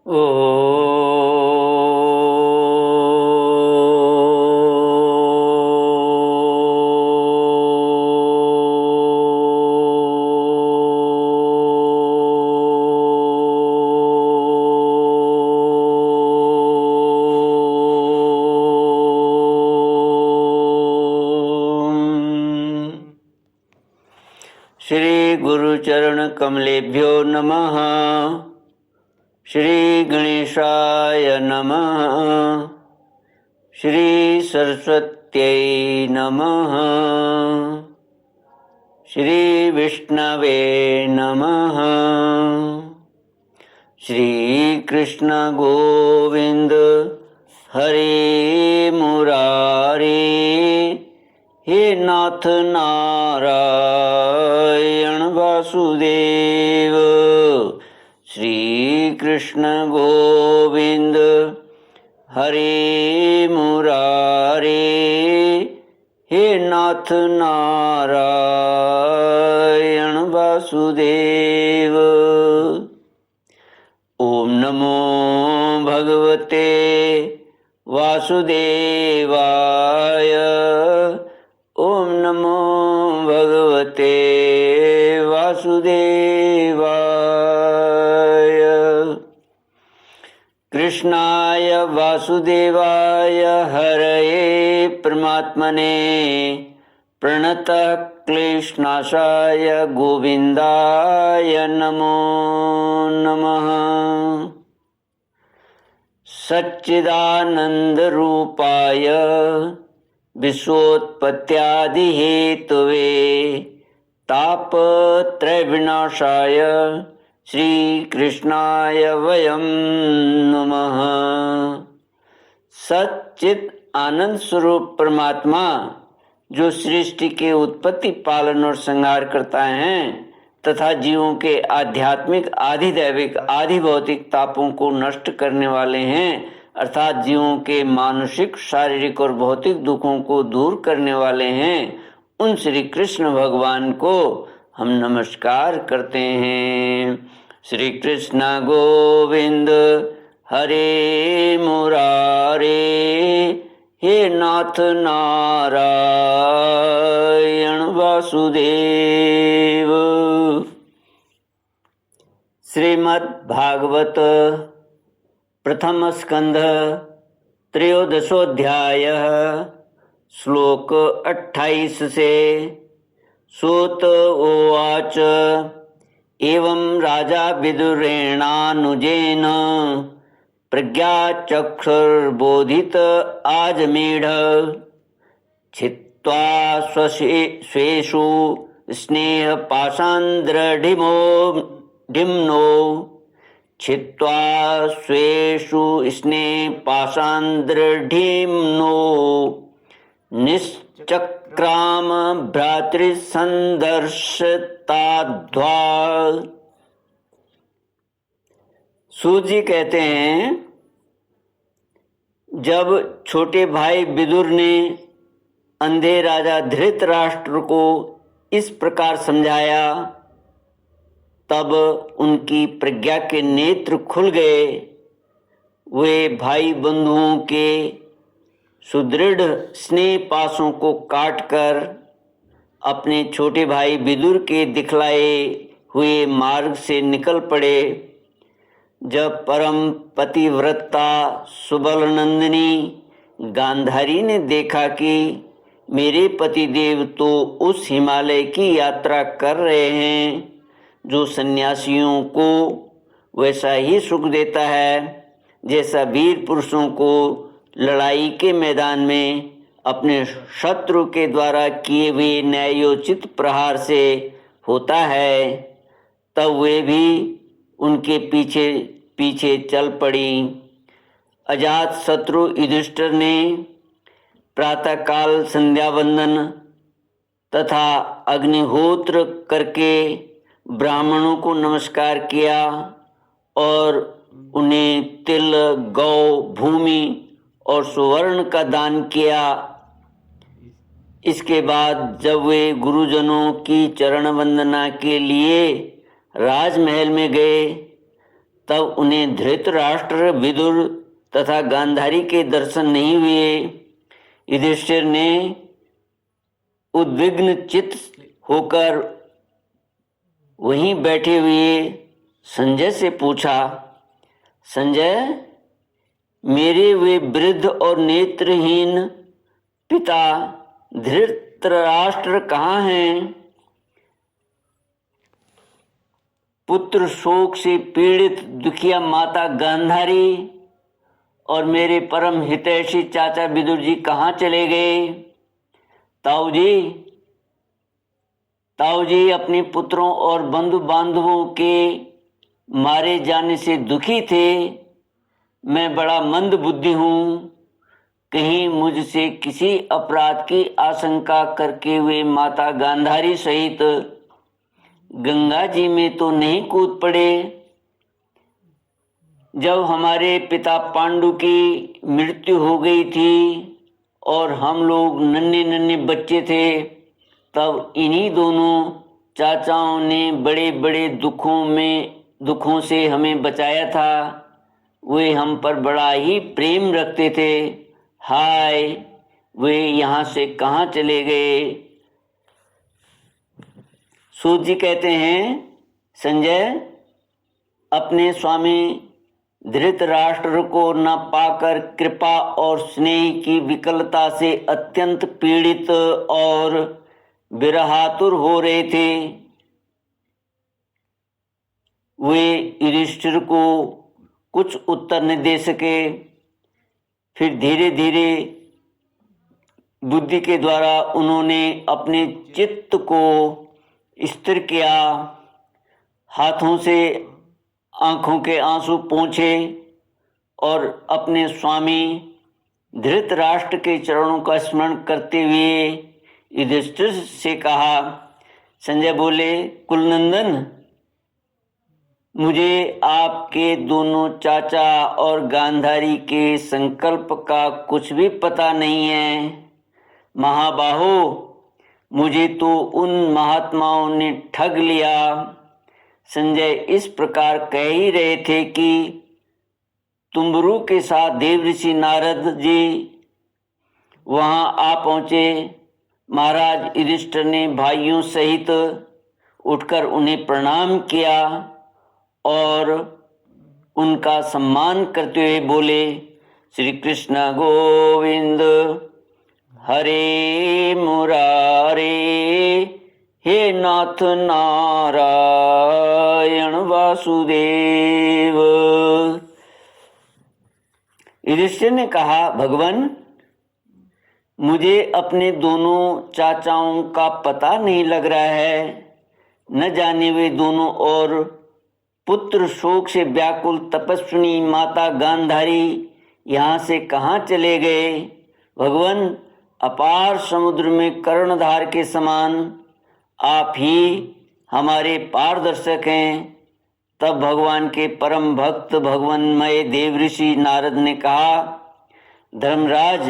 ओ श्री गुरुचरण कमलेभ्यो नमः। श्री गणेशाय नमः। श्री सरस्वत्यै नमः। श्री विष्णवे नमः। श्री कृष्ण गोविंद हरे मुरारे, हे नाथ नारायण वासुदेव। श्री कृष्ण गोविंद हरे मुरारे, हे नाथ नारायण वासुदेव। ओम नमो भगवते वासुदेवाय। ओम नमो भगवते वासुदेवाय। कृष्णाय वासुदेवाय हरये परमात्मने प्रणतः क्लेशनाशाय गोविंदाय नमो नमः। सच्चिदानंद रूपाय विश्वोत्पत्त्यादिहेतवे तापत्रय विनाशाय श्री कृष्णाय वयं नमः। सच्चित आनंद स्वरूप परमात्मा जो सृष्टि के उत्पत्ति, पालन और संहार करता है तथा जीवों के आध्यात्मिक, आधिदैविक, आधिभौतिक तापों को नष्ट करने वाले हैं, अर्थात जीवों के मानसिक, शारीरिक और भौतिक दुखों को दूर करने वाले हैं, उन श्री कृष्ण भगवान को हम नमस्कार करते हैं। श्री कृष्ण गोविंद हरे मुरारे, हे नाथ नारायण वासुदेव। श्रीमद् भागवत प्रथम स्कंध त्रयोदशोऽध्याय श्लोक 28 से। सूत उवाच एवं राजा विदुरेणानुजेन प्रज्ञाचक्षुर्बोधित आजमीढ छित्त्वा स्वेषु स्नेहपाशान्द्रढिम्नो छित्त्वा स्वेषु स्नेहपाशान्द्रढिम्नो निश्चक्राम भ्रातृसंदर्शताध्वा। सूत जी कहते हैं, जब छोटे भाई विदुर ने अंधे राजा धृतराष्ट्र को इस प्रकार समझाया, तब उनकी प्रज्ञा के नेत्र खुल गए। वे भाई बंधुओं के सुदृढ़ स्नेह पासों को काटकर अपने छोटे भाई विदुर के दिखलाए हुए मार्ग से निकल पड़े। जब परम पतिव्रता सुबलनंदिनी गांधारी ने देखा कि मेरे पतिदेव तो उस हिमालय की यात्रा कर रहे हैं जो सन्यासियों को वैसा ही सुख देता है जैसा वीर पुरुषों को लड़ाई के मैदान में अपने शत्रु के द्वारा किए हुए न्यायोचित प्रहार से होता है, तब वे भी उनके पीछे पीछे चल पड़ी। अजात शत्रु युधिष्ठिर ने प्रातःकाल संध्या वंदन तथा अग्निहोत्र करके ब्राह्मणों को नमस्कार किया और उन्हें तिल, गौ, भूमि और सुवर्ण का दान किया। इसके बाद जब वे गुरुजनों की चरण वंदना के लिए राजमहल में गए, तब उन्हें धृतराष्ट्र, विदुर तथा गांधारी के दर्शन नहीं हुए। युधिष्ठिर ने उद्विग्न चित्त होकर वहीं बैठे हुए संजय से पूछा, संजय, मेरे वे वृद्ध और नेत्रहीन पिता धृतराष्ट्र कहाँ हैं? पुत्र शोक से पीड़ित दुखिया माता गांधारी और मेरे परम हितैषी चाचा विदुर जी कहाँ चले गए? ताऊ जी अपने पुत्रों और बंधु बांधवों के मारे जाने से दुखी थे। मैं बड़ा मंद बुद्धि हूँ, कहीं मुझसे किसी अपराध की आशंका करके वे माता गांधारी सहित गंगा जी में तो नहीं कूद पड़े। जब हमारे पिता पांडु की मृत्यु हो गई थी और हम लोग नन्हे नन्हे बच्चे थे, तब इन्हीं दोनों चाचाओं ने बड़े बड़े दुखों से हमें बचाया था। वे हम पर बड़ा ही प्रेम रखते थे। हाय, वे यहाँ से कहाँ चले गए? सूत जी कहते हैं, संजय अपने स्वामी धृतराष्ट्र को न पाकर कृपा और स्नेह की विकलता से अत्यंत पीड़ित और विरहातुर हो रहे थे। वे युधिष्ठिर को कुछ उत्तर न दे सके। फिर धीरे धीरे बुद्धि के द्वारा उन्होंने अपने चित्त को स्थिर किया, हाथों से आंखों के आंसू पोंछे और अपने स्वामी धृतराष्ट्र के चरणों का स्मरण करते हुए युधिष्ठिर से कहा। संजय बोले, कुलनंदन, मुझे आपके दोनों चाचा और गांधारी के संकल्प का कुछ भी पता नहीं है। महाबाहो, मुझे तो उन महात्माओं ने ठग लिया। संजय इस प्रकार कह ही रहे थे कि तुम्बरु के साथ देवऋषि नारद जी वहां आ पहुंचे। महाराज युधिष्ठिर ने भाइयों सहित उठकर उन्हें प्रणाम किया और उनका सम्मान करते हुए बोले, श्री कृष्ण गोविंद हरे मुरारे, हे नाथ नारायण वासुदेव। युधिष्ठिर ने कहा, भगवान, मुझे अपने दोनों चाचाओं का पता नहीं लग रहा है। न जाने वे दोनों और पुत्र शोक से व्याकुल तपस्विनी माता गांधारी यहाँ से कहाँ चले गए? भगवान, अपार समुद्र में कर्णधार के समान आप ही हमारे पारदर्शक हैं। तब भगवान के परम भक्त भगवानमय देवऋषि नारद ने कहा, धर्मराज,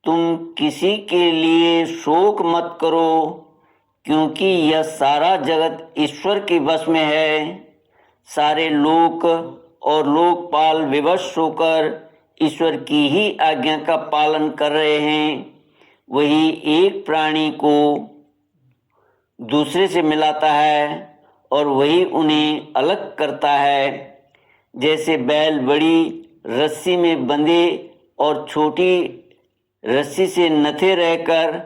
तुम किसी के लिए शोक मत करो, क्योंकि यह सारा जगत ईश्वर के वश में है। सारे लोक और लोकपाल विवश होकर ईश्वर की ही आज्ञा का पालन कर रहे हैं। वही एक प्राणी को दूसरे से मिलाता है और वही उन्हें अलग करता है। जैसे बैल बड़ी रस्सी में बंधे और छोटी रस्सी से नथे रहकर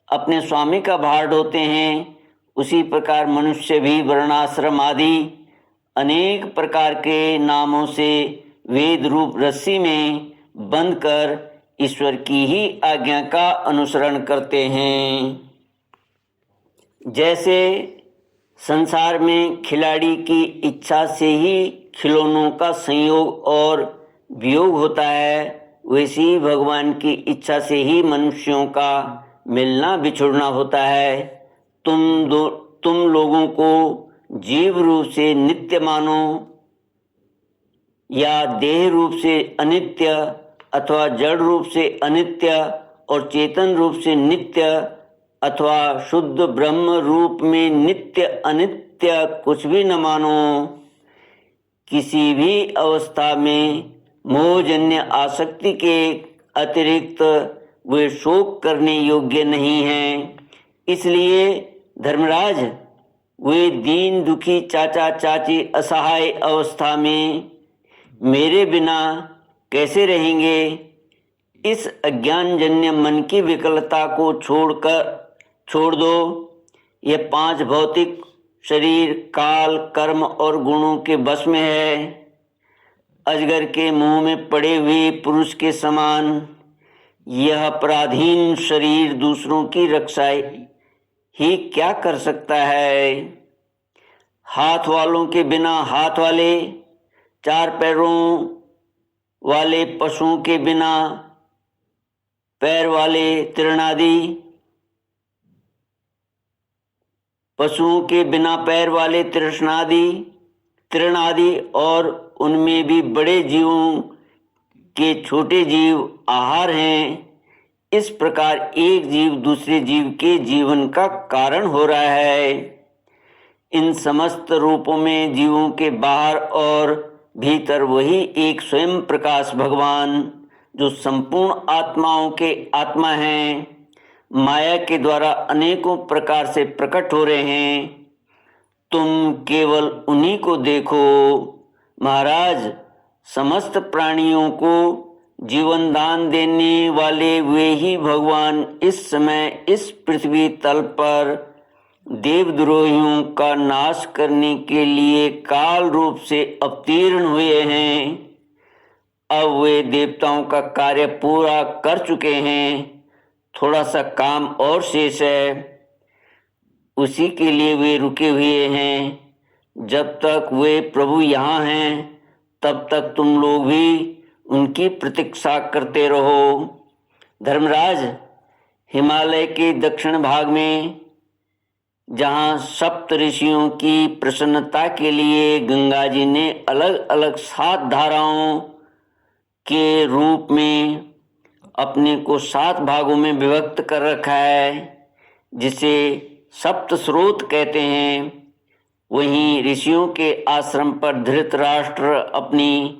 अपने स्वामी का भार ढोते हैं, उसी प्रकार मनुष्य भी वर्णाश्रम आदि अनेक प्रकार के नामों से वेद रूप रस्सी में बंध कर ईश्वर की ही आज्ञा का अनुसरण करते हैं। जैसे संसार में खिलाड़ी की इच्छा से ही खिलौनों का संयोग और वियोग होता है, वैसे ही भगवान की इच्छा से ही मनुष्यों का मिलना बिछुड़ना होता है। तुम लोगों को जीव रूप से नित्य मानो या देह रूप से अनित्य, अथवा जड़ रूप से अनित्य और चेतन रूप से नित्य, अथवा शुद्ध ब्रह्म रूप में नित्य अनित्य कुछ भी न मानो। किसी भी अवस्था में मोहजन्य आसक्ति के अतिरिक्त वे शोक करने योग्य नहीं हैं। इसलिए धर्मराज, वे दीन दुखी चाचा चाची असहाय अवस्था में मेरे बिना कैसे रहेंगे? इस अज्ञानजन्य मन की विकलता को छोड़ दो। यह 5 भौतिक शरीर काल, कर्म और गुणों के बस में है। अजगर के मुंह में पड़े हुए पुरुष के समान यह पराधीन शरीर दूसरों की रक्षा ही क्या कर सकता है? हाथ वालों के बिना हाथ वाले, 4 पैरों वाले पशुओं के बिना पैर वाले तृणादि, पशुओं के बिना पैर वाले तृणादि और उनमें भी बड़े जीवों के छोटे जीव आहार हैं। इस प्रकार एक जीव दूसरे जीव के जीवन का कारण हो रहा है। इन समस्त रूपों में जीवों के बाहर और भीतर वही एक स्वयं प्रकाश भगवान, जो संपूर्ण आत्माओं के आत्मा हैं, माया के द्वारा अनेकों प्रकार से प्रकट हो रहे हैं। तुम केवल उन्हीं को देखो। महाराज, समस्त प्राणियों को जीवन दान देने वाले वे ही भगवान इस समय इस पृथ्वी तल पर देवद्रोहियों का नाश करने के लिए काल रूप से अवतीर्ण हुए हैं। अब वे देवताओं का कार्य पूरा कर चुके हैं, थोड़ा सा काम और शेष है, उसी के लिए वे रुके हुए हैं। जब तक वे प्रभु यहाँ हैं तब तक तुम लोग भी उनकी प्रतीक्षा करते रहो। धर्मराज, हिमालय के दक्षिण भाग में जहाँ सप्त ऋषियों की प्रसन्नता के लिए गंगा जी ने अलग अलग 7 धाराओं के रूप में अपने को 7 भागों में विभक्त कर रखा है, जिसे सप्त स्रोत कहते हैं, वहीं ऋषियों के आश्रम पर धृतराष्ट्र अपनी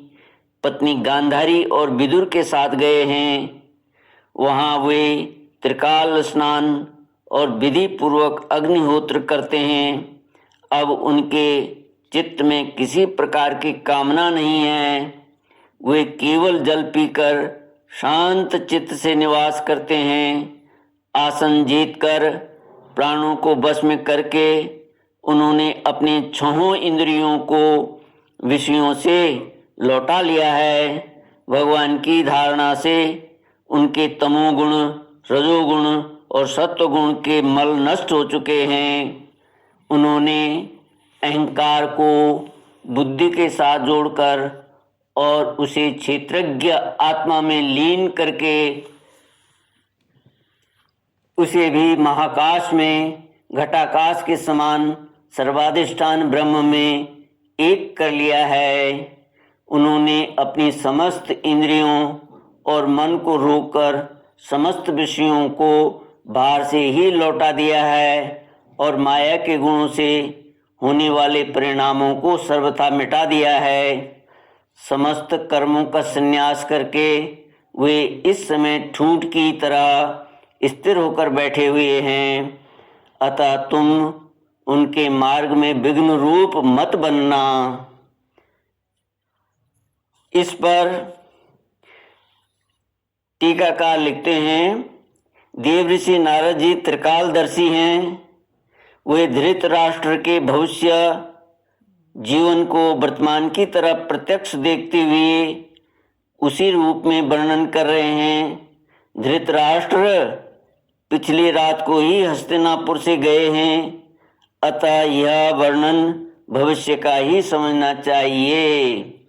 पत्नी गांधारी और विदुर के साथ गए हैं। वहाँ वे त्रिकाल स्नान और विधि पूर्वक अग्निहोत्र करते हैं। अब उनके चित्त में किसी प्रकार की कामना नहीं है। वे केवल जल पीकर शांत चित्त से निवास करते हैं। आसन जीतकर प्राणों को वश में करके उन्होंने अपने 6 इंद्रियों को विषयों से लौटा लिया है। भगवान की धारणा से उनके तमोगुण, रजोगुण और सत्वगुण के मल नष्ट हो चुके हैं। उन्होंने अहंकार को बुद्धि के साथ जोड़कर और उसे क्षेत्रज्ञ आत्मा में लीन करके उसे भी महाकाश में घटाकाश के समान सर्वाधिष्ठान ब्रह्म में एक कर लिया है। उन्होंने अपनी समस्त इंद्रियों और मन को रोककर समस्त विषयों को बाहर से ही लौटा दिया है और माया के गुणों से होने वाले परिणामों को सर्वथा मिटा दिया है। समस्त कर्मों का संन्यास करके वे इस समय ठूंठ की तरह स्थिर होकर बैठे हुए हैं। अतः तुम उनके मार्ग में विघ्न रूप मत बनना। इस पर टीकाकार लिखते हैं, देवऋषि नारद जी त्रिकालदर्शी हैं। वे धृतराष्ट्र के भविष्य जीवन को वर्तमान की तरह प्रत्यक्ष देखते हुए उसी रूप में वर्णन कर रहे हैं। धृतराष्ट्र पिछली रात को ही हस्तिनापुर से गए हैं, अतः यह वर्णन भविष्य का ही समझना चाहिए।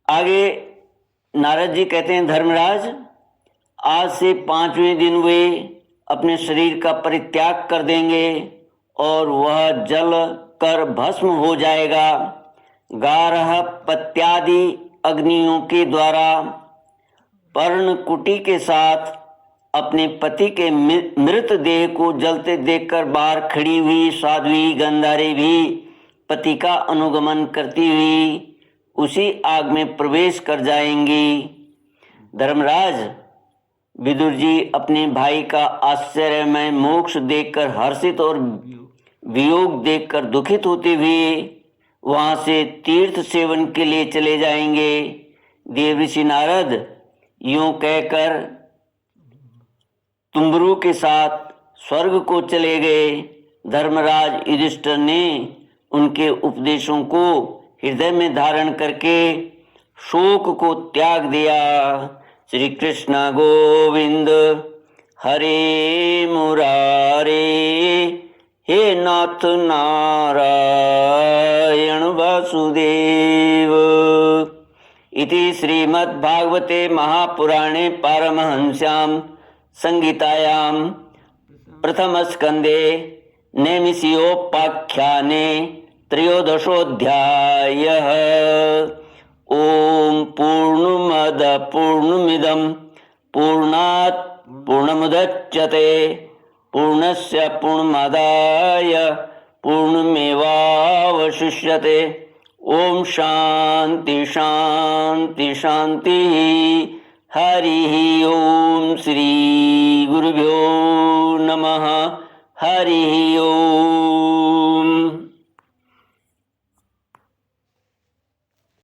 आगे नारद जी कहते हैं, धर्मराज, आज से 5वें दिन वे अपने शरीर का परित्याग कर देंगे और वह जल कर भस्म हो जाएगा। गारह पत्यादि अग्नियों के द्वारा पर्णकुटी के साथ अपने पति के मृत देह को जलते देखकर बाहर खड़ी हुई साध्वी गांधारी भी पति का अनुगमन करती हुई उसी आग में प्रवेश कर जाएंगी। धर्मराज, विदुर जी अपने भाई का आश्चर्यमय मोक्ष देखकर हर्षित और वियोग देखकर दुखित होते हुए वहां से तीर्थ सेवन के लिए चले जाएंगे। देवऋषि नारद यूं कहकर तुम्बरु के साथ स्वर्ग को चले गए। धर्मराज युधिष्ठिर ने उनके उपदेशों को हृदय में धारण करके शोक को त्याग दिया। श्री कृष्ण गोविंद हरे मुरारे, हे नाथ नारायण वासुदेव। इति श्रीमद्भागवते महापुराणे पारमहंस्यां संहितायां प्रथमस्कन्धे नैमिषीयोपाख्याने त्रयोदशोऽध्यायः। ॐ पूर्णमद पूर्णमिदं पूर्णात् पूर्णमुदच्यते पूर्णस्य पूर्णमादाय पूर्णमेवावशिष्यते। ॐ शान्ति शान्ति शान्तिः। हरिः ॐ श्री गुरुभ्यो नमः। हरिः ॐ।